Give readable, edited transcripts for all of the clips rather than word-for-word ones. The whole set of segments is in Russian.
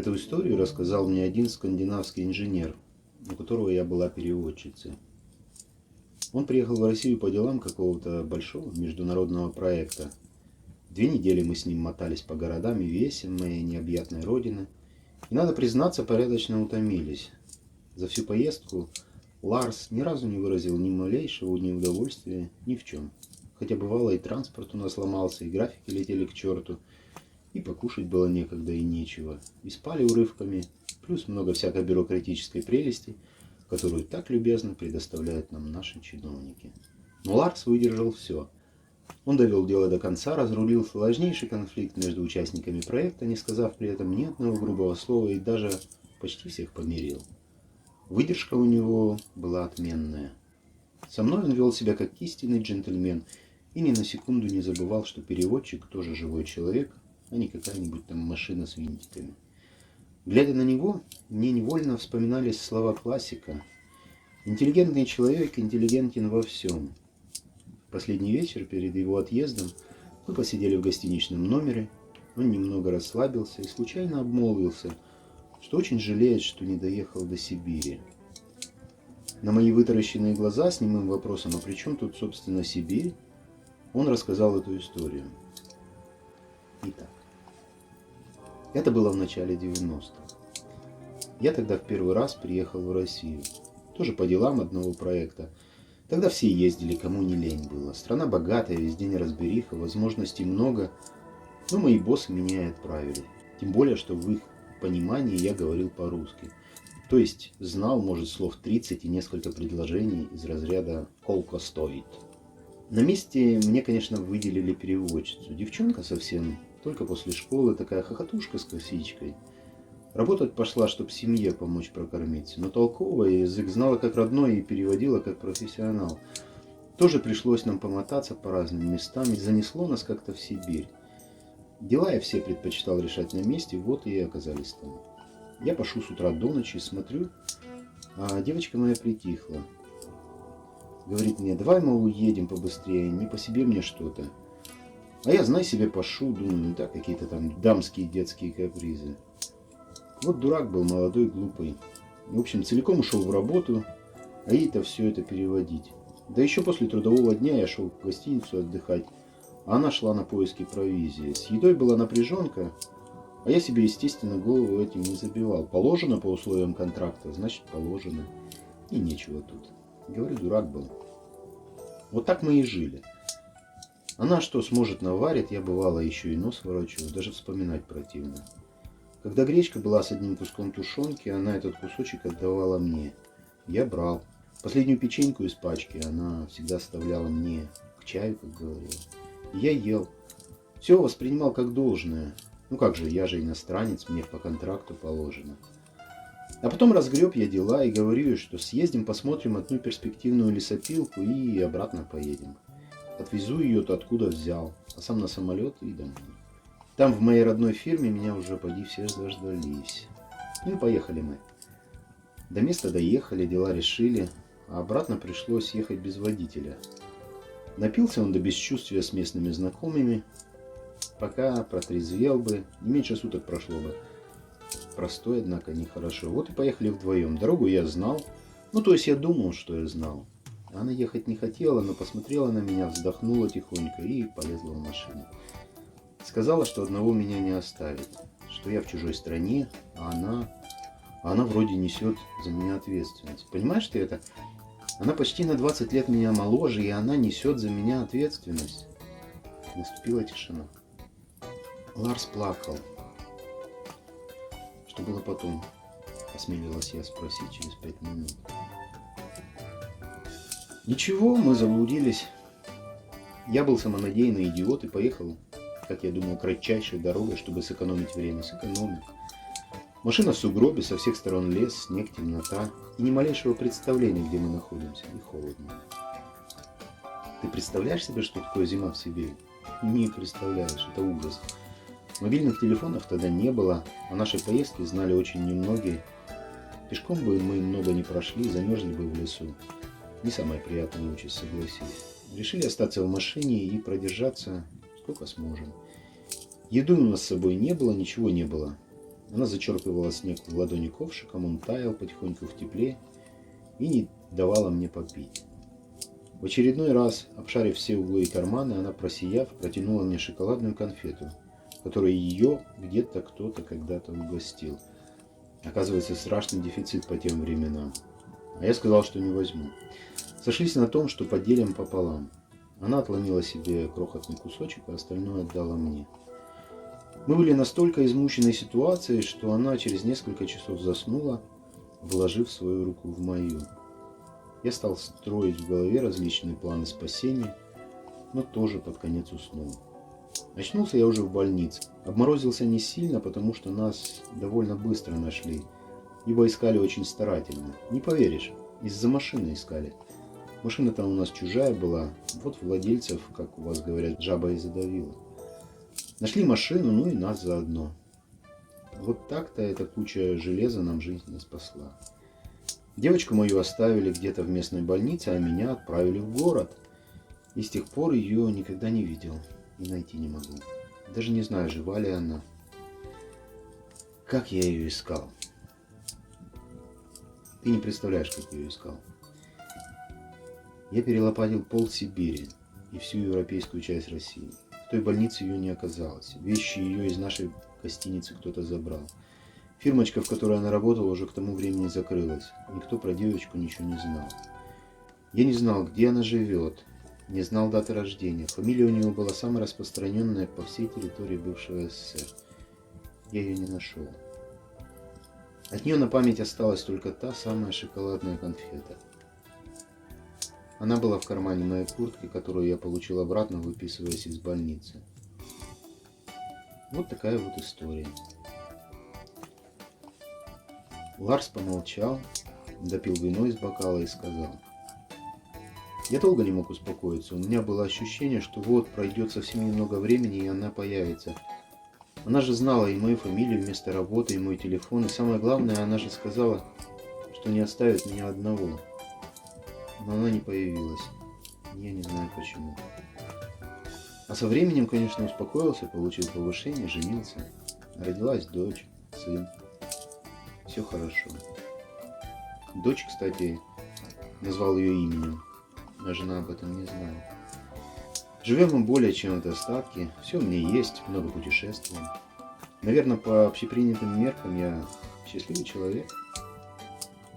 Эту историю рассказал мне один скандинавский инженер, у которого я была переводчицей. Он приехал в Россию по делам какого-то большого международного проекта. 2 недели мы с ним мотались по городам и весям моей необъятной родины. И, надо признаться, порядочно утомились. За всю поездку Ларс ни разу не выразил ни малейшего неудовольствия ни в чем. Хотя бывало и транспорт у нас ломался, и графики летели к черту, и покушать было некогда и нечего, и спали урывками, плюс много всякой бюрократической прелести, которую так любезно предоставляют нам наши чиновники. Но Ларс выдержал все. Он довел дело до конца, разрулил сложнейший конфликт между участниками проекта, не сказав при этом ни одного грубого слова, и даже почти всех помирил. Выдержка у него была отменная. Со мной он вел себя как истинный джентльмен и ни на секунду не забывал, что переводчик тоже живой человек, а не какая-нибудь там машина с винтиками. Глядя на него, мне невольно вспоминались слова классика. Интеллигентный человек интеллигентен во всем. В последний вечер перед его отъездом мы посидели в гостиничном номере, он немного расслабился и случайно обмолвился, что очень жалеет, что не доехал до Сибири. На мои вытаращенные глаза с немым вопросом, а при чем тут, собственно, Сибирь, он рассказал эту историю. Итак, это было в начале 90-х. Я тогда в первый раз приехал в Россию. Тоже по делам одного проекта. Тогда все ездили, кому не лень было. Страна богатая, везде неразбериха, возможностей много. Но мои боссы меня и отправили. Тем более, что в их понимании я говорил по-русски. То есть знал, может, слов 30 и несколько предложений из разряда «колко стоит». На месте мне, конечно, выделили переводчицу. Девчонка совсем, только после школы, такая хохотушка с косичкой. Работать пошла, чтобы семье помочь прокормиться. Но толковая, язык знала как родной и переводила как профессионал. Тоже пришлось нам помотаться по разным местам и занесло нас как-то в Сибирь. Дела я все предпочитал решать на месте, вот и оказались там. Я пашу с утра до ночи, смотрю, а девочка моя притихла. Говорит мне: давай, мол, уедем побыстрее, не по себе мне что-то. А я, знай себе, пашу, думаю, ну так, какие-то там дамские детские капризы. Вот дурак был, молодой, глупый. В общем, целиком ушел в работу, а ей-то все это переводить. Да еще после трудового дня я шел в гостиницу отдыхать, а она шла на поиски провизии. С едой была напряженка, а я себе, естественно, голову этим не забивал. Положено по условиям контракта, значит положено. И нечего тут. Говорю, дурак был. Вот так мы и жили. Она что сможет наварит, я бывало еще и нос ворочаю, даже вспоминать противно. Когда гречка была с одним куском тушенки, она этот кусочек отдавала мне. Я брал. Последнюю печеньку из пачки она всегда оставляла мне, к чаю, как говорила. И я ел. Все воспринимал как должное. Ну как же, я же иностранец, мне по контракту положено. А потом разгреб я дела и говорю, что съездим, посмотрим одну перспективную лесопилку и обратно поедем. Отвезу ее-то откуда взял, а сам на самолет и домой. Там в моей родной фирме меня уже поди все заждались. Ну и поехали мы. До места доехали, дела решили, а обратно пришлось ехать без водителя. Напился он до бесчувствия с местными знакомыми. Пока протрезвел бы, не меньше суток прошло бы. Простой, однако, нехорошо. Вот и поехали вдвоем. Дорогу я знал. Ну, то есть я думал, что я знал. Она ехать не хотела, но посмотрела на меня, вздохнула тихонько и полезла в машину. Сказала, что одного меня не оставит. Что я в чужой стране, а она вроде несет за меня ответственность. Понимаешь ты это? Она почти на 20 лет меня моложе, и она несет за меня ответственность. Наступила тишина. Ларс плакал. Что было потом? Осмелилась я спросить через 5 минут. Ничего, мы заблудились. Я был самонадеянный идиот и поехал, как я думал, кратчайшей дорогой, чтобы сэкономить время. Сэкономил. Машина в сугробе, со всех сторон лес, снег, темнота. И ни малейшего представления, где мы находимся. И холодно. Ты представляешь себе, что такое зима в Сибири? Не представляешь, это ужас. Мобильных телефонов тогда не было, о нашей поездке знали очень немногие. Пешком бы мы много не прошли, замерзли бы в лесу. Не самая приятная участь, согласись. Решили остаться в машине и продержаться сколько сможем. Еды у нас с собой не было, ничего не было. Она зачерпывала снег в ладони ковшиком, он таял потихоньку в тепле и не давала мне попить. В очередной раз, обшарив все углы и карманы, она, просияв, протянула мне шоколадную конфету, которой ее где-то кто-то когда-то угостил. Оказывается, страшный дефицит по тем временам. А я сказал, что не возьму. Сошлись на том, что поделим пополам. Она отломила себе крохотный кусочек, а остальное отдала мне. Мы были настолько измучены ситуацией, что она через несколько часов заснула, вложив свою руку в мою. Я стал строить в голове различные планы спасения, но тоже под конец уснул. Очнулся я уже в больнице. Обморозился не сильно, потому что нас довольно быстро нашли, ибо искали очень старательно. Не поверишь, из-за машины искали. Машина-то у нас чужая была, вот владельцев, как у вас говорят, жаба и задавила. Нашли машину, ну и нас заодно. Вот так-то эта куча железа нам жизнь не спасла. Девочку мою оставили где-то в местной больнице, а меня отправили в город. И с тех пор ее никогда не видел и найти не могу. Даже не знаю, жива ли она. Как я ее искал? Ты не представляешь, как я ее искал. Я перелопатил пол Сибири и всю европейскую часть России. В той больнице ее не оказалось. Вещи ее из нашей гостиницы кто-то забрал. Фирмочка, в которой она работала, уже к тому времени закрылась. Никто про девочку ничего не знал. Я не знал, где она живет, не знал даты рождения. Фамилия у нее была самая распространенная по всей территории бывшего СССР. Я ее не нашел. От нее на память осталась только та самая шоколадная конфета. Она была в кармане моей куртки, которую я получил обратно, выписываясь из больницы. Вот такая вот история. Ларс помолчал, допил вино из бокала и сказал: я долго не мог успокоиться. У меня было ощущение, что вот пройдет совсем немного времени, и она появится. Она же знала и мою фамилию, место работы, и мой телефон. И самое главное, она же сказала, что не оставит меня одного. Но она не появилась. Я не знаю почему. А со временем, конечно, успокоился, получил повышение, женился. Родилась дочь, сын. Все хорошо. Дочь, кстати, назвал ее именем, а жена об этом не знает. Живем мы более чем в достатке. Все у меня есть, много путешествуем. Наверное, по общепринятым меркам я счастливый человек.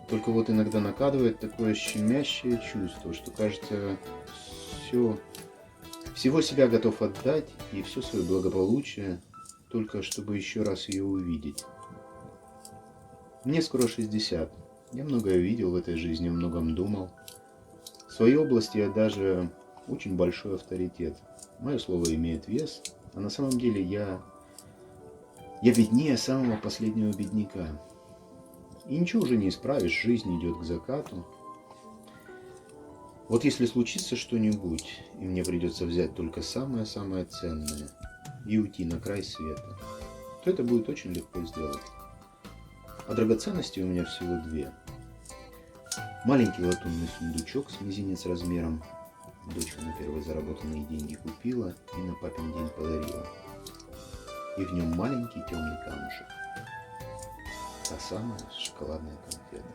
Только вот иногда накатывает такое щемящее чувство, что, кажется, всего себя готов отдать и все свое благополучие, только чтобы еще раз ее увидеть. Мне скоро 60. Я многое видел в этой жизни, о многом думал. В своей области я даже очень большой авторитет. Мое слово имеет вес, а на самом деле я беднее самого последнего бедняка. И ничего уже не исправишь, жизнь идет к закату. Вот если случится что-нибудь, и мне придется взять только самое-самое ценное и уйти на край света, то это будет очень легко сделать. А драгоценностей у меня всего две. Маленький латунный сундучок с мизинец размером. Дочка на первые заработанные деньги купила и на папин день подарила. И в нем маленький темный камушек. Та самая шоколадная конфета.